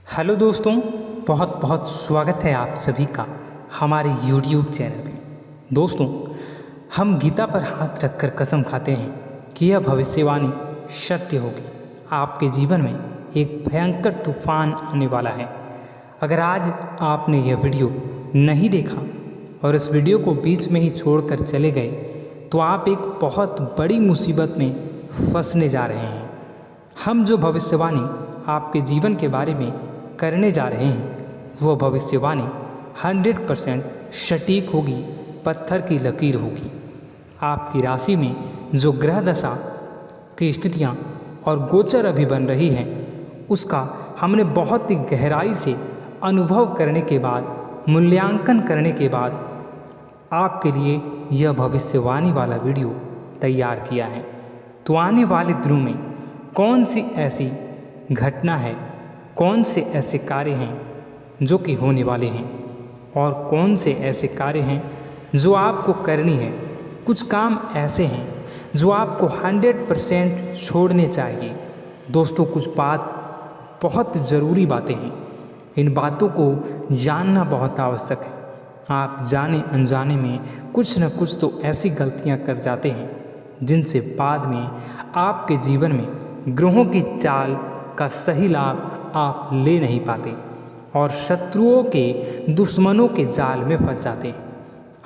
Hello दोस्तों, बहुत बहुत स्वागत है आप सभी का हमारे YouTube चैनल पे। दोस्तों, हम गीता पर हाथ रखकर कसम खाते हैं कि यह भविष्यवाणी सत्य होगी। आपके जीवन में एक भयंकर तूफान आने वाला है। अगर आज आपने यह वीडियो नहीं देखा और इस वीडियो को बीच में ही छोड़कर चले गए तो आप एक बहुत बड़ी मुसीबत में फंसने जा रहे हैं। हम जो भविष्यवाणी आपके जीवन के बारे में करने जा रहे हैं वो भविष्यवाणी 100% सटीक होगी, पत्थर की लकीर होगी। आपकी राशि में जो ग्रह दशा की स्थितियाँ और गोचर अभी बन रही हैं उसका हमने बहुत ही गहराई से अनुभव करने के बाद, मूल्यांकन करने के बाद आपके लिए यह भविष्यवाणी वाला वीडियो तैयार किया है। तो आने वाले दिनों में कौन सी ऐसी घटना है, कौन से ऐसे कार्य हैं जो कि होने वाले हैं और कौन से ऐसे कार्य हैं जो आपको करनी है। कुछ काम ऐसे हैं जो आपको 100% छोड़ने चाहिए। दोस्तों, कुछ बात बहुत ज़रूरी बातें हैं। इन बातों को जानना बहुत आवश्यक है। आप जाने अनजाने में कुछ न कुछ तो ऐसी गलतियां कर जाते हैं जिनसे बाद में आपके जीवन में ग्रहों की चाल का सही लाभ आप ले नहीं पाते और शत्रुओं के, दुश्मनों के जाल में फंस जाते हैं।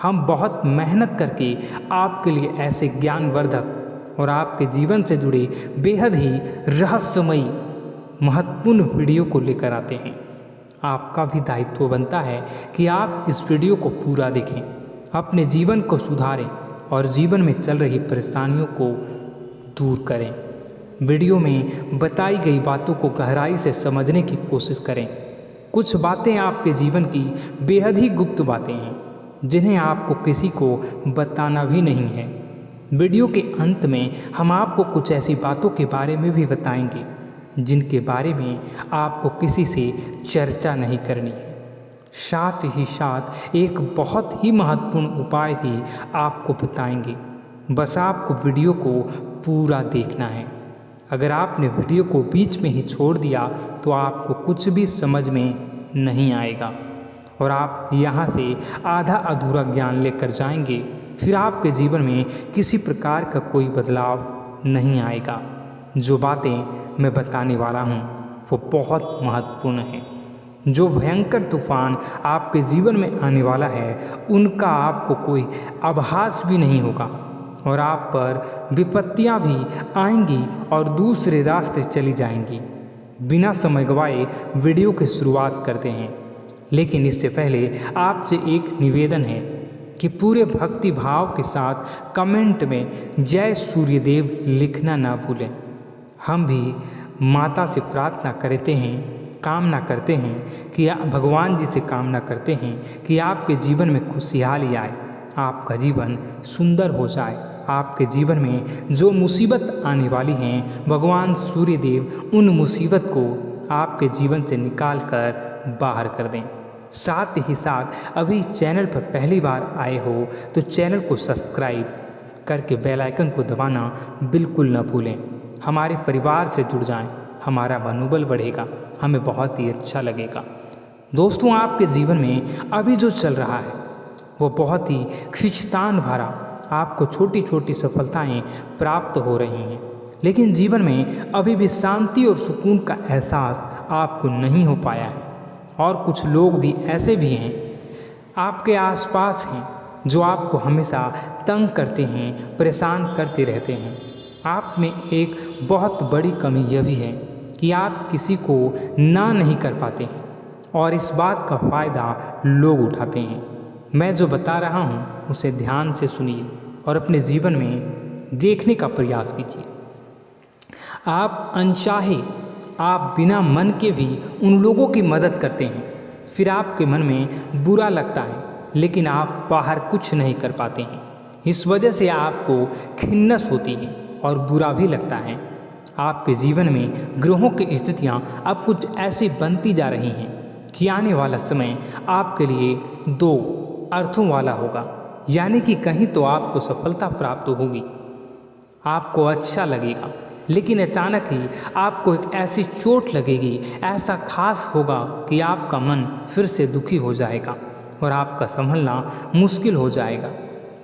हम बहुत मेहनत करके आपके लिए ऐसे ज्ञानवर्धक और आपके जीवन से जुड़े बेहद ही रहस्यमयी महत्वपूर्ण वीडियो को लेकर आते हैं। आपका भी दायित्व बनता है कि आप इस वीडियो को पूरा देखें, अपने जीवन को सुधारें और जीवन में चल रही परेशानियों को दूर करें। वीडियो में बताई गई बातों को गहराई से समझने की कोशिश करें। कुछ बातें आपके जीवन की बेहद ही गुप्त बातें हैं जिन्हें आपको किसी को बताना भी नहीं है। वीडियो के अंत में हम आपको कुछ ऐसी बातों के बारे में भी बताएंगे जिनके बारे में आपको किसी से चर्चा नहीं करनी है। साथ ही साथ एक बहुत ही महत्वपूर्ण उपाय भी आपको बताएंगे। बस आपको वीडियो को पूरा देखना है। अगर आपने वीडियो को बीच में ही छोड़ दिया तो आपको कुछ भी समझ में नहीं आएगा और आप यहाँ से आधा अधूरा ज्ञान लेकर जाएंगे। फिर आपके जीवन में किसी प्रकार का कोई बदलाव नहीं आएगा। जो बातें मैं बताने वाला हूँ वो बहुत महत्वपूर्ण है। जो भयंकर तूफान आपके जीवन में आने वाला है उनका आपको कोई आभास भी नहीं होगा और आप पर विपत्तियां भी आएंगी और दूसरे रास्ते चली जाएंगी। बिना समय गवाए वीडियो की शुरुआत करते हैं, लेकिन इससे पहले आपसे एक निवेदन है कि पूरे भक्ति भाव के साथ कमेंट में जय सूर्यदेव लिखना ना भूलें। हम भी माता से प्रार्थना करते हैं, कामना करते हैं कि भगवान जी से कामना करते हैं कि आपके जीवन में खुशहाली आए, आपका जीवन सुंदर हो जाए। आपके जीवन में जो मुसीबत आने वाली हैं भगवान सूर्यदेव उन मुसीबत को आपके जीवन से निकाल कर बाहर कर दें। साथ ही साथ अभी चैनल पर पहली बार आए हो तो चैनल को सब्सक्राइब करके बेल आइकन को दबाना बिल्कुल न भूलें। हमारे परिवार से जुड़ जाएं, हमारा मनोबल बढ़ेगा, हमें बहुत ही अच्छा लगेगा। दोस्तों, आपके जीवन में अभी जो चल रहा है वो बहुत ही खींचतान भरा, आपको छोटी छोटी सफलताएं प्राप्त हो रही हैं, लेकिन जीवन में अभी भी शांति और सुकून का एहसास आपको नहीं हो पाया है। और कुछ लोग भी ऐसे भी हैं आपके आसपास हैं जो आपको हमेशा तंग करते हैं, परेशान करते रहते हैं। आप में एक बहुत बड़ी कमी यह भी है कि आप किसी को ना नहीं कर पाते हैं और इस बात का फ़ायदा लोग उठाते हैं। मैं जो बता रहा हूँ उसे ध्यान से सुनिए और अपने जीवन में देखने का प्रयास कीजिए। आप अनचाहे, आप बिना मन के भी उन लोगों की मदद करते हैं, फिर आपके मन में बुरा लगता है लेकिन आप बाहर कुछ नहीं कर पाते हैं। इस वजह से आपको खिन्नस होती है और बुरा भी लगता है। आपके जीवन में ग्रहों की स्थितियाँ अब कुछ ऐसी बनती जा रही हैं कि आने वाला समय आपके लिए दो अर्थों वाला होगा। यानी कि कहीं तो आपको सफलता प्राप्त होगी, आपको अच्छा लगेगा, लेकिन अचानक ही आपको एक ऐसी चोट लगेगी, ऐसा खास होगा कि आपका मन फिर से दुखी हो जाएगा और आपका संभलना मुश्किल हो जाएगा।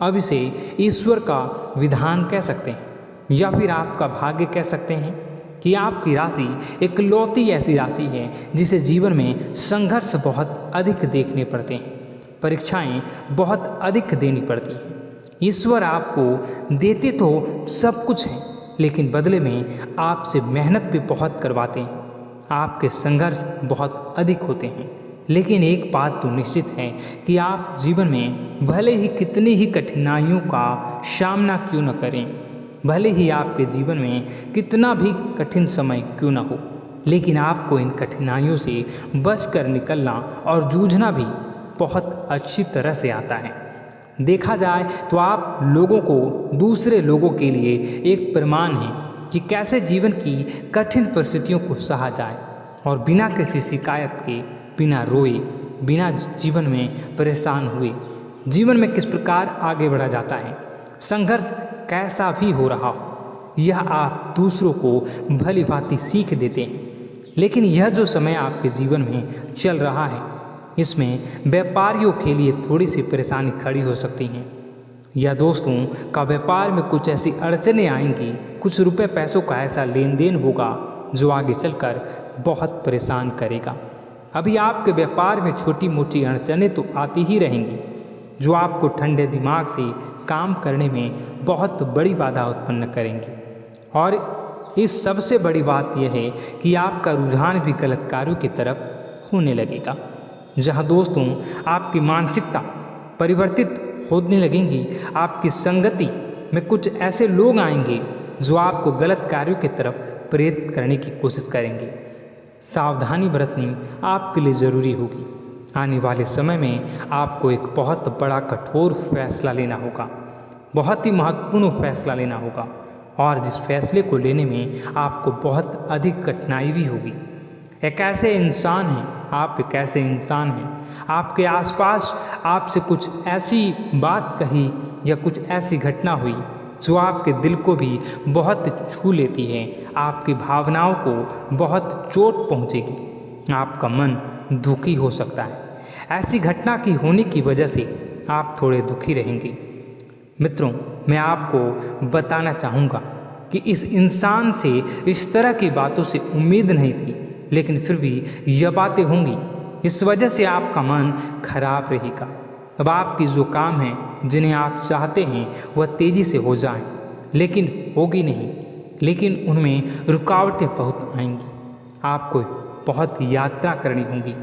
अब इसे ईश्वर का विधान कह सकते हैं या फिर आपका भाग्य कह सकते हैं कि आपकी राशि इकलौती ऐसी राशि है जिसे जीवन में संघर्ष बहुत अधिक देखने पड़ते हैं, परीक्षाएं बहुत अधिक देनी पड़ती हैं। ईश्वर आपको देते तो सब कुछ है, लेकिन बदले में आपसे मेहनत भी बहुत करवाते हैं। आपके संघर्ष बहुत अधिक होते हैं, लेकिन एक बात तो निश्चित है कि आप जीवन में भले ही कितनी ही कठिनाइयों का सामना क्यों न करें, भले ही आपके जीवन में कितना भी कठिन समय क्यों न हो, लेकिन आपको इन कठिनाइयों से बच कर निकलना और जूझना भी बहुत अच्छी तरह से आता है। देखा जाए तो आप लोगों को दूसरे लोगों के लिए एक प्रमाण है कि कैसे जीवन की कठिन परिस्थितियों को सहा जाए और बिना किसी शिकायत के, बिना रोए, बिना जीवन में परेशान हुए जीवन में किस प्रकार आगे बढ़ा जाता है। संघर्ष कैसा भी हो रहा हो, यह आप दूसरों को भली भांति सीख देते हैं। लेकिन यह जो समय आपके जीवन में चल रहा है, इसमें व्यापारियों के लिए थोड़ी सी परेशानी खड़ी हो सकती हैं, या दोस्तों का व्यापार में कुछ ऐसी अड़चनें आएंगी, कुछ रुपए पैसों का ऐसा लेन देन होगा जो आगे चलकर बहुत परेशान करेगा। अभी आपके व्यापार में छोटी मोटी अड़चनें तो आती ही रहेंगी, जो आपको ठंडे दिमाग से काम करने में बहुत बड़ी बाधा उत्पन्न करेंगी। और इस सबसे बड़ी बात यह है कि आपका रुझान भी गलत कार्यों की तरफ होने लगेगा, जहाँ दोस्तों आपकी मानसिकता परिवर्तित होने लगेंगी। आपकी संगति में कुछ ऐसे लोग आएंगे जो आपको गलत कार्यों की तरफ प्रेरित करने की कोशिश करेंगे। सावधानी बरतनी आपके लिए ज़रूरी होगी। आने वाले समय में आपको एक बहुत बड़ा कठोर फैसला लेना होगा, बहुत ही महत्वपूर्ण फैसला लेना होगा, और जिस फैसले को लेने में आपको बहुत अधिक कठिनाई भी होगी। एक ऐसे इंसान हैं, आप एक ऐसे इंसान हैं, आपके आसपास आपसे कुछ ऐसी बात कही या कुछ ऐसी घटना हुई जो आपके दिल को भी बहुत छू लेती है, आपकी भावनाओं को बहुत चोट पहुंचेगी, आपका मन दुखी हो सकता है। ऐसी घटना की होने की वजह से आप थोड़े दुखी रहेंगे। मित्रों, मैं आपको बताना चाहूँगा कि इस इंसान से इस तरह की बातों से उम्मीद नहीं थी, लेकिन फिर भी यह बातें होंगी। इस वजह से आपका मन खराब रहेगा। अब आपकी जो काम है, जिन्हें आप चाहते हैं वह तेज़ी से हो जाएं, लेकिन होगी नहीं, लेकिन उनमें रुकावटें बहुत आएंगी। आपको बहुत यात्रा करनी होगी,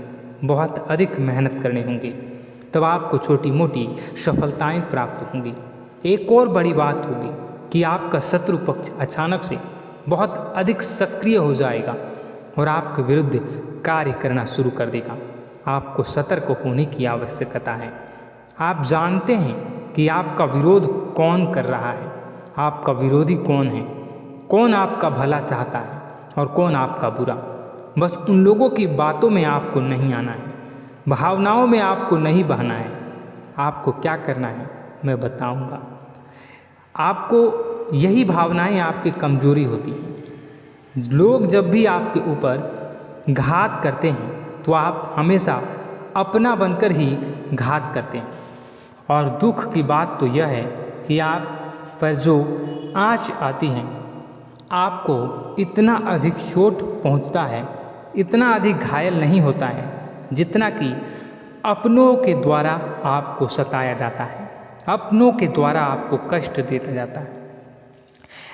बहुत अधिक मेहनत करनी होंगी, तब आपको छोटी मोटी सफलताएं प्राप्त होंगी। एक और बड़ी बात होगी कि आपका शत्रु पक्ष अचानक से बहुत अधिक सक्रिय हो जाएगा और आपके विरुद्ध कार्य करना शुरू कर देगा। आपको सतर्क होने की आवश्यकता है। आप जानते हैं कि आपका विरोध कौन कर रहा है, आपका विरोधी कौन है, कौन आपका भला चाहता है और कौन आपका बुरा। बस उन लोगों की बातों में आपको नहीं आना है, भावनाओं में आपको नहीं बहना है। आपको क्या करना है मैं बताऊंगा। आपको यही भावनाएं आपकी कमजोरी होती हैं। लोग जब भी आपके ऊपर घात करते हैं तो आप हमेशा अपना बनकर ही घात करते हैं। और दुख की बात तो यह है कि आप पर जो आँच आती है, आपको इतना अधिक चोट पहुंचता है, इतना अधिक घायल नहीं होता है जितना कि अपनों के द्वारा आपको सताया जाता है, अपनों के द्वारा आपको कष्ट देता जाता है।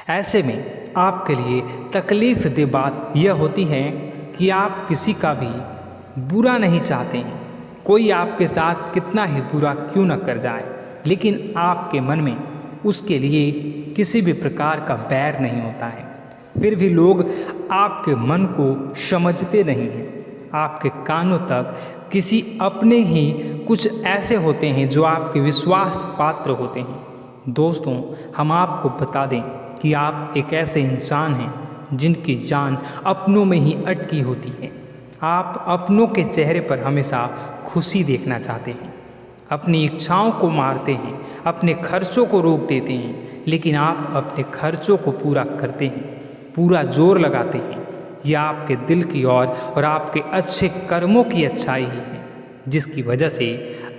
ऐसे में आपके लिए तकलीफ दे बात यह होती है कि आप किसी का भी बुरा नहीं चाहते हैं। कोई आपके साथ कितना ही बुरा क्यों न कर जाए, लेकिन आपके मन में उसके लिए किसी भी प्रकार का बैर नहीं होता है। फिर भी लोग आपके मन को समझते नहीं हैं। आपके कानों तक किसी अपने ही कुछ ऐसे होते हैं जो आपके विश्वास पात्र होते हैं। दोस्तों, हम आपको बता दें कि आप एक ऐसे इंसान हैं जिनकी जान अपनों में ही अटकी होती है। आप अपनों के चेहरे पर हमेशा खुशी देखना चाहते हैं, अपनी इच्छाओं को मारते हैं, अपने खर्चों को रोक देते हैं, लेकिन आप अपने खर्चों को पूरा करते हैं। पूरा जोर लगाते हैं। यह आपके दिल की और आपके अच्छे कर्मों की अच्छाई ही है, जिसकी वजह से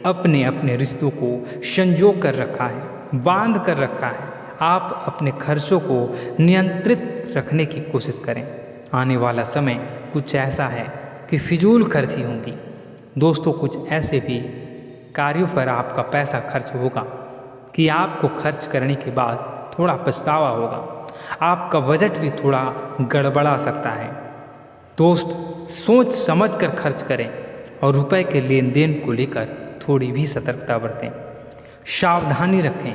अपने अपने रिश्तों को संजो कर रखा है, बांध कर रखा है। आप अपने खर्चों को नियंत्रित रखने की कोशिश करें। आने वाला समय कुछ ऐसा है कि फिजूल खर्ची होंगी। दोस्तों, कुछ ऐसे भी कार्यों पर आपका पैसा खर्च होगा कि आपको खर्च करने के बाद थोड़ा पछतावा होगा। आपका बजट भी थोड़ा गड़बड़ा सकता है। दोस्त, सोच समझ कर खर्च करें और रुपए के लेन देन को लेकर थोड़ी भी सतर्कता बरतें। सावधानी रखें,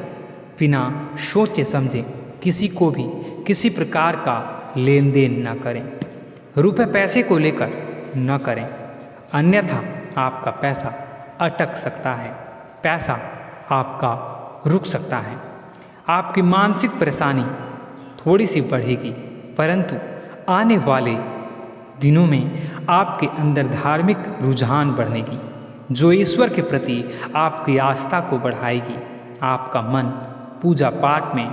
बिना सोचे समझे किसी को भी किसी प्रकार का लेन देन न करें। रुपए पैसे को लेकर न करें, अन्यथा आपका पैसा अटक सकता है, पैसा आपका रुक सकता है। आपकी मानसिक परेशानी थोड़ी सी बढ़ेगी, परंतु आने वाले दिनों में आपके अंदर धार्मिक रुझान बढ़ेगी, जो ईश्वर के प्रति आपकी आस्था को बढ़ाएगी। आपका मन पूजा पाठ में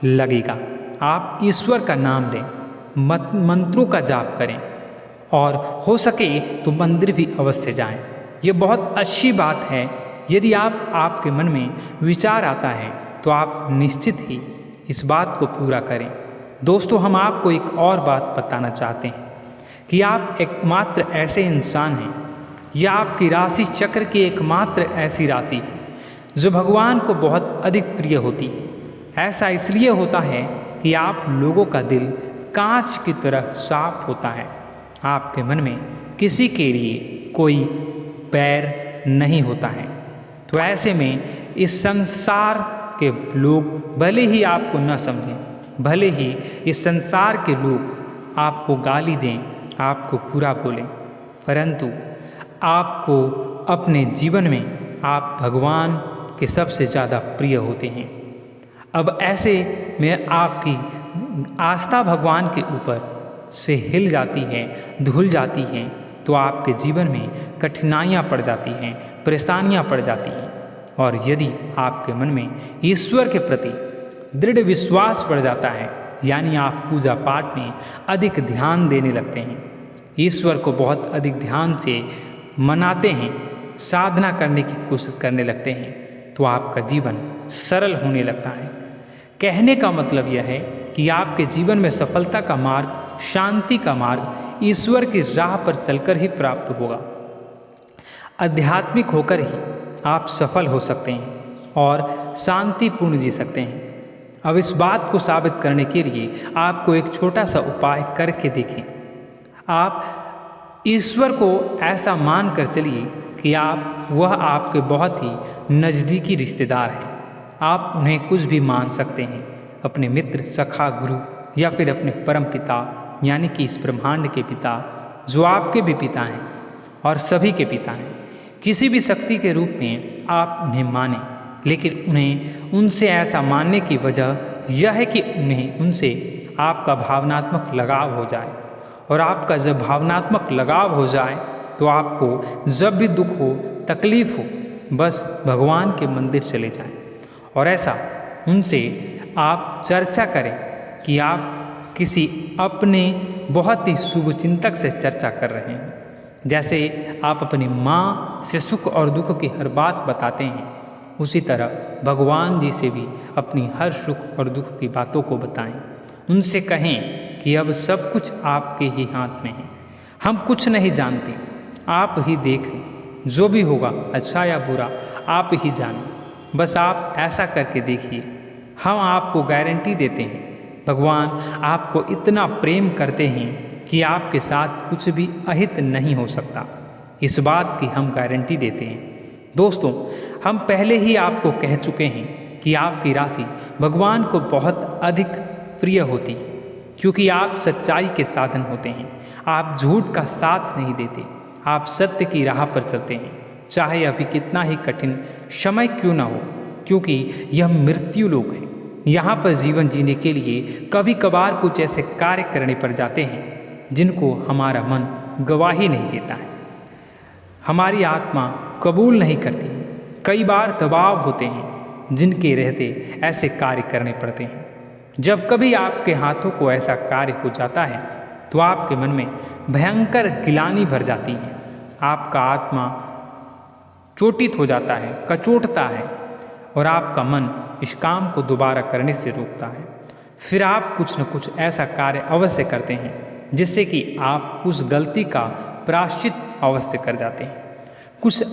लगेगा। आप ईश्वर का नाम लें, मंत्रों का जाप करें और हो सके तो मंदिर भी अवश्य जाएं। ये बहुत अच्छी बात है। यदि आपके मन में विचार आता है तो आप निश्चित ही इस बात को पूरा करें। दोस्तों, हम आपको एक और बात बताना चाहते हैं कि आप एकमात्र ऐसे इंसान हैं, यह आपकी राशि चक्र की एकमात्र ऐसी राशि है जो भगवान को बहुत अधिक प्रिय होती है। ऐसा इसलिए होता है कि आप लोगों का दिल कांच की तरह साफ होता है। आपके मन में किसी के लिए कोई बैर नहीं होता है। तो ऐसे में इस संसार के लोग भले ही आपको न समझें, भले ही इस संसार के लोग आपको गाली दें, आपको बुरा बोलें, परंतु आपको अपने जीवन में आप भगवान के सबसे ज़्यादा प्रिय होते हैं। अब ऐसे में आपकी आस्था भगवान के ऊपर से हिल जाती है, धुल जाती है, तो आपके जीवन में कठिनाइयाँ पड़ जाती हैं, परेशानियाँ पड़ जाती हैं। और यदि आपके मन में ईश्वर के प्रति दृढ़ विश्वास बढ़ जाता है, यानी आप पूजा पाठ में अधिक ध्यान देने लगते हैं, ईश्वर को बहुत अधिक ध्यान से मनाते हैं, साधना करने की कोशिश करने लगते हैं, तो आपका जीवन सरल होने लगता है। कहने का मतलब यह है कि आपके जीवन में सफलता का मार्ग, शांति का मार्ग ईश्वर की राह पर चलकर ही प्राप्त होगा। आध्यात्मिक होकर ही आप सफल हो सकते हैं और शांतिपूर्ण जी सकते हैं। अब इस बात को साबित करने के लिए आपको एक छोटा सा उपाय करके देखें। आप ईश्वर को ऐसा मान कर चलिए कि वह आपके बहुत ही नज़दीकी रिश्तेदार हैं। आप उन्हें कुछ भी मान सकते हैं, अपने मित्र, सखा, गुरु या फिर अपने परम पिता, यानी कि इस ब्रह्मांड के पिता, जो आपके भी पिता हैं और सभी के पिता हैं। किसी भी शक्ति के रूप में आप उन्हें मानें, लेकिन उन्हें उनसे ऐसा मानने की वजह यह है कि उनसे आपका भावनात्मक लगाव हो जाए। और आपका जब भावनात्मक लगाव हो जाए तो आपको जब भी दुख हो, तकलीफ हो, बस भगवान के मंदिर चले जाएं और ऐसा उनसे आप चर्चा करें कि आप किसी अपने बहुत ही शुभचिंतक से चर्चा कर रहे हैं। जैसे आप अपनी माँ से सुख और दुख की हर बात बताते हैं, उसी तरह भगवान जी से भी अपनी हर सुख और दुख की बातों को बताएं। उनसे कहें कि अब सब कुछ आपके ही हाथ में है, हम कुछ नहीं जानते, आप ही देखें, जो भी होगा अच्छा या बुरा आप ही जानें। बस आप ऐसा करके देखिए, हम आपको गारंटी देते हैं भगवान आपको इतना प्रेम करते हैं कि आपके साथ कुछ भी अहित नहीं हो सकता। इस बात की हम गारंटी देते हैं। दोस्तों, हम पहले ही आपको कह चुके हैं कि आपकी राशि भगवान को बहुत अधिक प्रिय होती है, क्योंकि आप सच्चाई के साधन होते हैं। आप झूठ का साथ नहीं देते, आप सत्य की राह पर चलते हैं, चाहे अभी कितना ही कठिन समय क्यों ना हो, क्योंकि यह मृत्यु लोक है। यहाँ पर जीवन जीने के लिए कभी कभार कुछ ऐसे कार्य करने पड़ जाते हैं जिनको हमारा मन गवाही नहीं देता है, हमारी आत्मा कबूल नहीं करती है। कई बार दबाव होते हैं जिनके रहते ऐसे कार्य करने पड़ते हैं। जब कभी आपके हाथों को ऐसा कार्य हो जाता है तो आपके मन में भयंकर गिलानी भर जाती है। आपका आत्मा चोटित हो जाता है, कचोटता है और आपका मन इस काम को दोबारा करने से रोकता है। फिर आप कुछ न कुछ ऐसा कार्य अवश्य करते हैं जिससे कि आप उस गलती का प्रायश्चित अवश्य कर जाते हैं। कुछ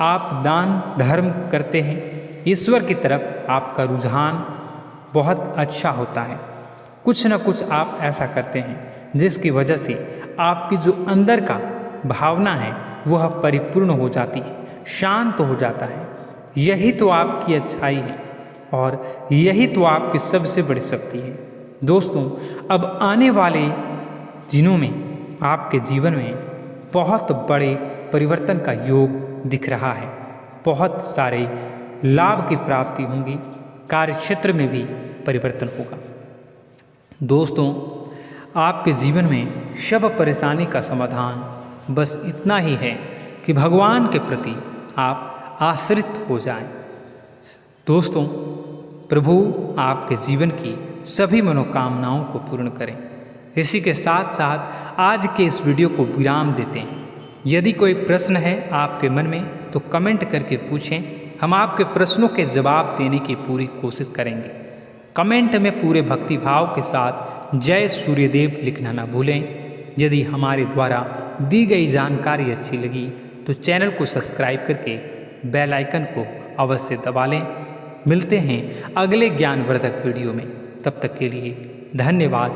आप दान धर्म करते हैं, ईश्वर की तरफ आपका रुझान बहुत अच्छा होता है। कुछ न कुछ आप ऐसा करते हैं जिसकी वजह से आपकी जो अंदर का भावना है वह परिपूर्ण हो जाती है, शांत हो जाता है। यही तो आपकी अच्छाई है और यही तो आपकी सबसे बड़ी शक्ति है। दोस्तों, अब आने वाले दिनों में आपके जीवन में बहुत बड़े परिवर्तन का योग दिख रहा है। बहुत सारे लाभ की प्राप्ति होंगी, कार्यक्षेत्र में भी परिवर्तन होगा। दोस्तों, आपके जीवन में सब परेशानी का समाधान बस इतना ही है कि भगवान के प्रति आप आश्रित हो जाएं। दोस्तों, प्रभु आपके जीवन की सभी मनोकामनाओं को पूर्ण करें। इसी के साथ साथ आज के इस वीडियो को विराम देते हैं। यदि कोई प्रश्न है आपके मन में तो कमेंट करके पूछें, हम आपके प्रश्नों के जवाब देने की पूरी कोशिश करेंगे। कमेंट में पूरे भक्तिभाव के साथ जय सूर्यदेव लिखना ना भूलें। यदि हमारे द्वारा दी गई जानकारी अच्छी लगी तो चैनल को सब्सक्राइब करके बेल आइकन को अवश्य दबा लें। मिलते हैं अगले ज्ञानवर्धक वीडियो में। तब तक के लिए धन्यवाद।